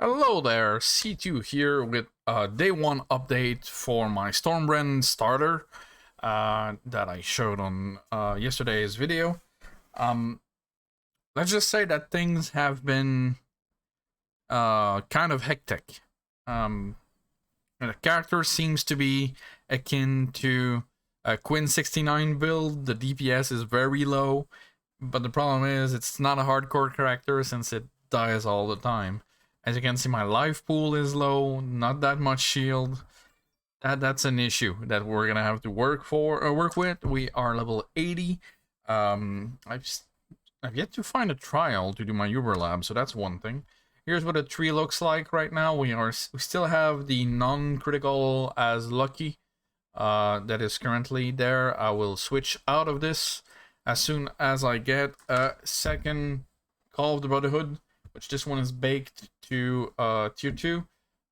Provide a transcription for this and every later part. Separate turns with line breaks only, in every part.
Hello there, C2 here with a day 1 update for my Stormbrand starter that I showed on yesterday's video. Let's just say that things have been kind of hectic. The character seems to be akin to a Quinn 69 build. The DPS is very low, but the problem is it's not a hardcore character since it dies all the time. As you can see, my life pool is low, not that much shield. That's an issue that we're gonna have to work with. We are level 80. I've yet to find a trial to do my Uber lab, so that's one thing. Here's what a tree looks like right now. We still have the non-critical as lucky that is currently there. I will switch out of this as soon as I get a second Call of the Brotherhood, which this one is baked to tier 2.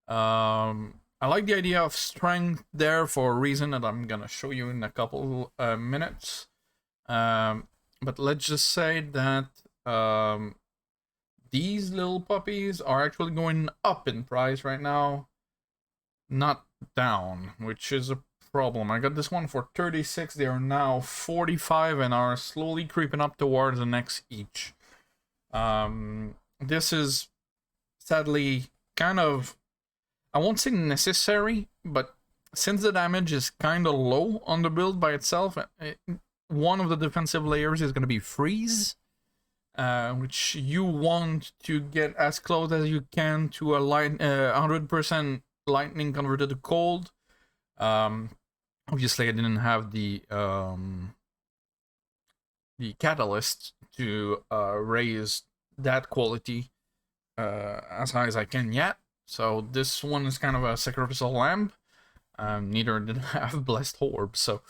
I like the idea of strength there for a reason that I'm gonna show you in a couple minutes. But let's just say that these little puppies are actually going up in price right now, not down, which is a problem. I got this one for 36. They are now 45 and are slowly creeping up towards the next each. This is sadly kind of, I won't say necessary, but since the damage is kind of low on the build by itself, one of the defensive layers is going to be freeze, which you want to get as close as you can to a 100% lightning converted to cold. Obviously I didn't have the catalyst to raise that quality as high as I can yet. So this one is kind of a sacrificial lamb. Neither did I have blessed orb, so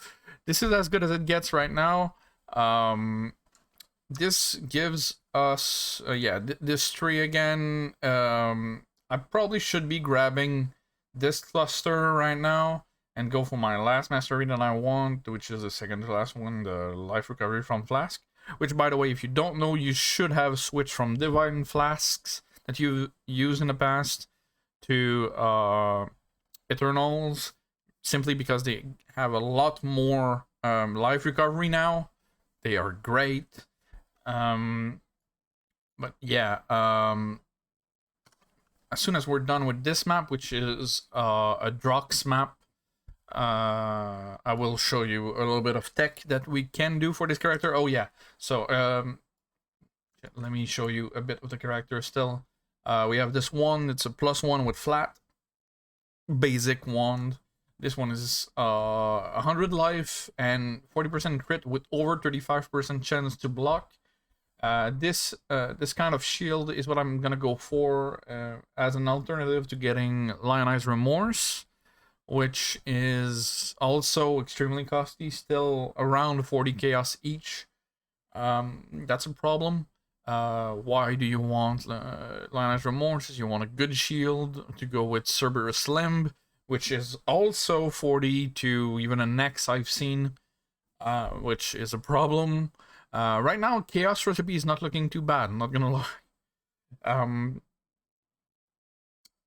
this is as good as it gets right now. This gives us this tree again. I probably should be grabbing this cluster right now and go for my last mastery that I want, which is the second to last one, the life recovery from flask. Which, by the way, if you don't know, you should have switched from divine flasks that you've used in the past to Eternals, simply because they have a lot more life recovery now. They are great. But yeah, as soon as we're done with this map, which is a Drox map, I will show you a little bit of tech that we can do for this character. Oh yeah, so let me show you a bit of the character still. We have this one, it's a +1 with flat basic wand. This one is 100 life and 40% crit with over 35% chance to block. This kind of shield is what I'm gonna go for as an alternative to getting Lionized Remorse, which is also extremely costly, still around 40 chaos each. That's a problem. Why do you want Lionized Remorse? You want a good shield to go with Cerberus Limb, which is also 40 to even a Nex I've seen, which is a problem. Right now, Chaos Recipe is not looking too bad, I'm not gonna lie.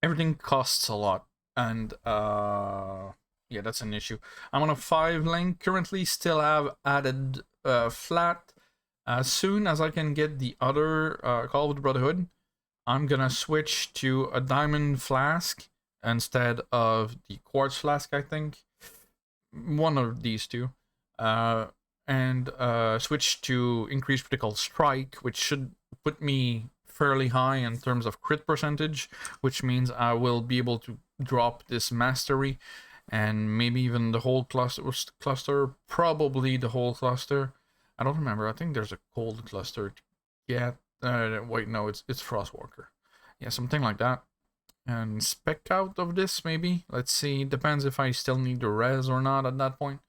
Everything costs a lot, and yeah, that's an issue. I'm on a 5 link currently, still have added flat. As soon as I can get the other Call of the Brotherhood, I'm gonna switch to a diamond flask instead of the quartz flask, I think. One of these two. And switch to increased critical strike, which should put me fairly high in terms of crit percentage, which means I will be able to drop this mastery and maybe even the whole cluster, probably the whole cluster. I don't remember. I think there's a cold cluster to get. Wait, no, it's Frostwalker. Yeah, something like that. And spec out of this, maybe. Let's see. Depends if I still need the res or not at that point.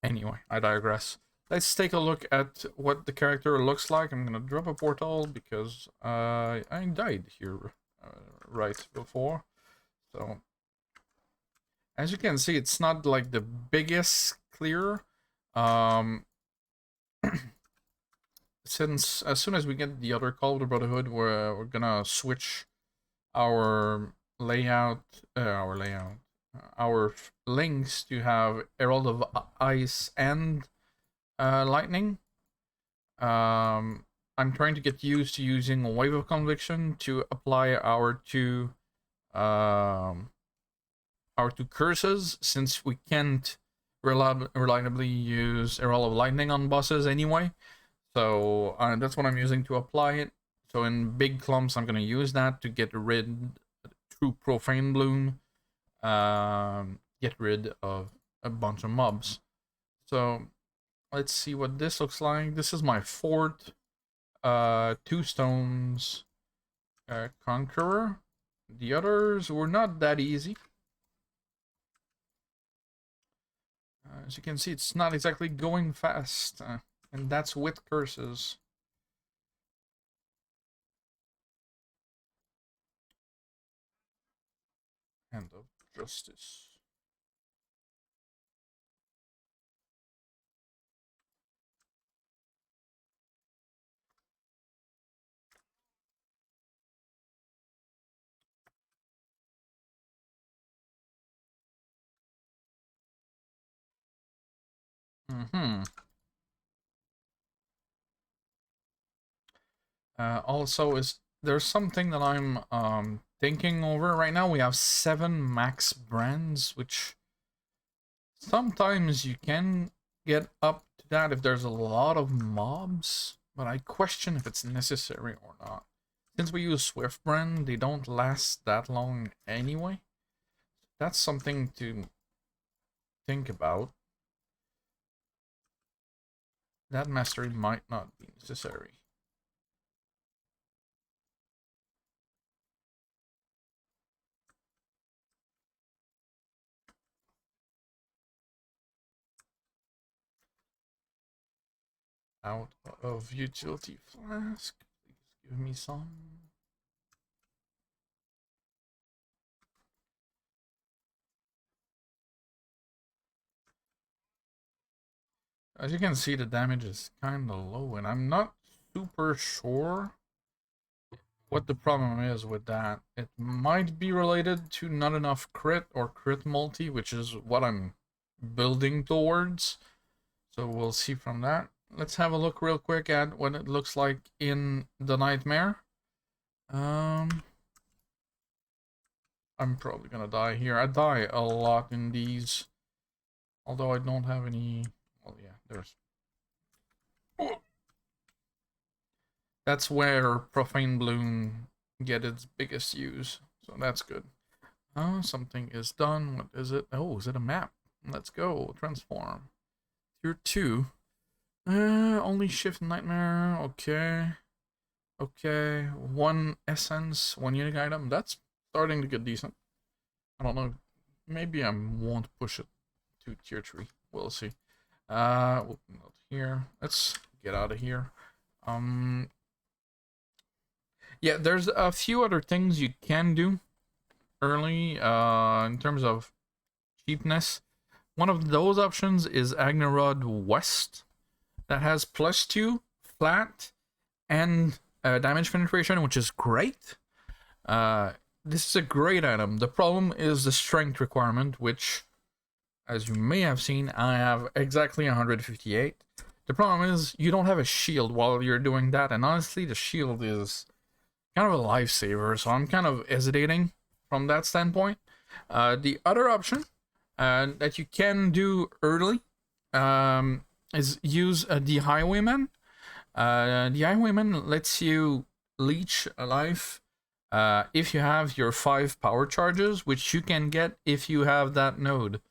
Anyway, I digress. Let's take a look at what the character looks like. I'm gonna drop a portal because I died here right before. So, as you can see, it's not like the biggest clear. Since as soon as we get the other Call of the Brotherhood, we're gonna switch our layout, our links to have Herald of Ice and Lightning. I'm trying to get used to using a Wave of Conviction to apply our two curses, since we can't reliably use Herald of Lightning on bosses anyway. So that's what I'm using to apply it. So in big clumps, I'm going to use that to get rid, through Profane Bloom, get rid of a bunch of mobs. So let's see what this looks like. This is my fort. 2 stones. Conqueror. The others were not that easy. As you can see, it's not exactly going fast. And that's with curses. Hand of Justice. Also, there's something that I'm thinking over right now. We have 7 max brands, which sometimes you can get up to that if there's a lot of mobs, but I question if it's necessary or not. Since we use Swift brand, they don't last that long anyway. That's something to think about. That mastery might not be necessary. Out of utility flask. Please give me some. As you can see, the damage is kind of low, and I'm not super sure what the problem is with that. It might be related to not enough crit or crit multi, which is what I'm building towards. So we'll see from that. Let's have a look real quick at what it looks like in the Nightmare. I'm probably gonna die here. I die a lot in these, although I don't have any. Well, yeah, there's. That's where Profane Bloom get its biggest use, so that's good. Oh, something is done. What is it? Oh, is it a map? Let's go. Transform. Tier 2. Only shift nightmare. Okay. Okay. 1 essence, 1 unique item. That's starting to get decent. I don't know. Maybe I won't push it to tier 3. We'll see. Not here. Let's get out of here. Yeah, there's a few other things you can do early in terms of cheapness. One of those options is Agnerod West, that has +2 flat and damage penetration, which is great. This is a great item. The problem is the strength requirement, which, as you may have seen, I have exactly 158. The problem is you don't have a shield while you're doing that, and honestly, the shield is kind of a lifesaver, so I'm kind of hesitating from that standpoint. The other option that you can do early is use the Highwayman. The Highwayman lets you leech a life if you have your 5 power charges, which you can get if you have that node.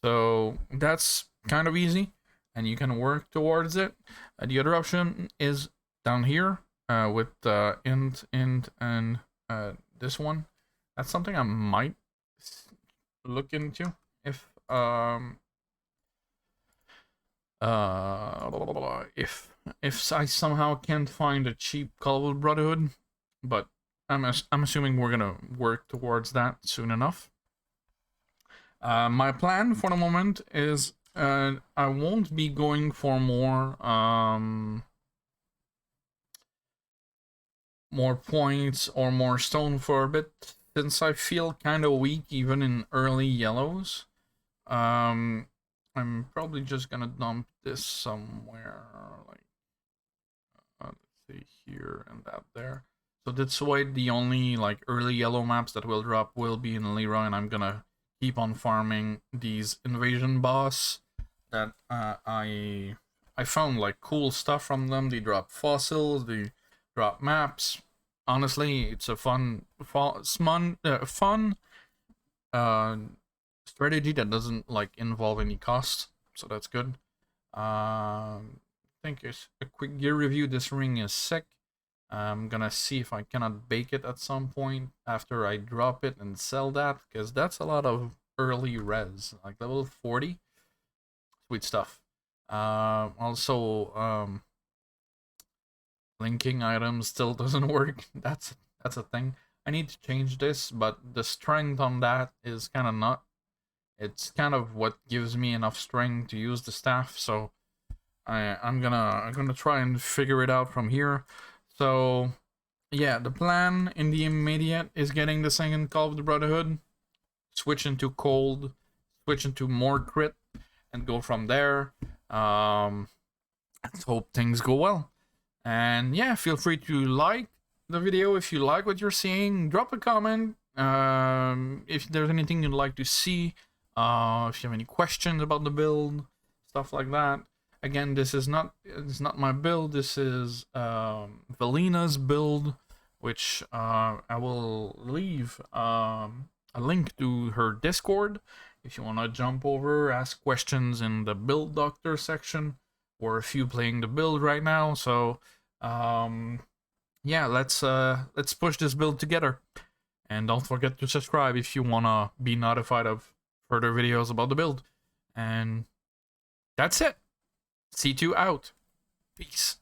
So that's kind of easy, and you can work towards it. The other option is down here with int, and this one. That's something I might look into if if I somehow can't find a cheap Callable Brotherhood, but I'm assuming we're gonna work towards that soon enough. My plan for the moment is I won't be going for more more points or more stone for a bit, since I feel kind of weak even in early yellows. I'm probably just gonna dump this somewhere, like let's see, here and that there. So that's why the only like early yellow maps that will drop will be in Leroy, and I'm gonna keep on farming these invasion boss that I found like cool stuff from them. They drop fossils, they drop maps. Honestly, it's a fun uh, strategy that doesn't like involve any cost, so that's good. I think it's a quick gear review. This ring is sick. I'm gonna see if I cannot bake it at some point after I drop it and sell that, because that's a lot of early res, like level 40. Sweet stuff. Also, linking items still doesn't work. That's a thing. I need to change this, but the strength on that is kind of not. It's kind of what gives me enough strength to use the staff. So I'm gonna try and figure it out from here. So yeah, the plan in the immediate is getting the second Call of the Brotherhood, switch into cold, switch into more crit, and go from there. Let's hope things go well. And yeah, feel free to like the video if you like what you're seeing. Drop a comment if there's anything you'd like to see. If you have any questions about the build, stuff like that. Again, it's not my build. This is Valina's build, which I will leave a link to her Discord if you want to jump over, ask questions in the build doctor section, or if you playing the build right now. So yeah, let's push this build together, and don't forget to subscribe if you wanna be notified of further videos about the build. And that's it. C2 out. Peace.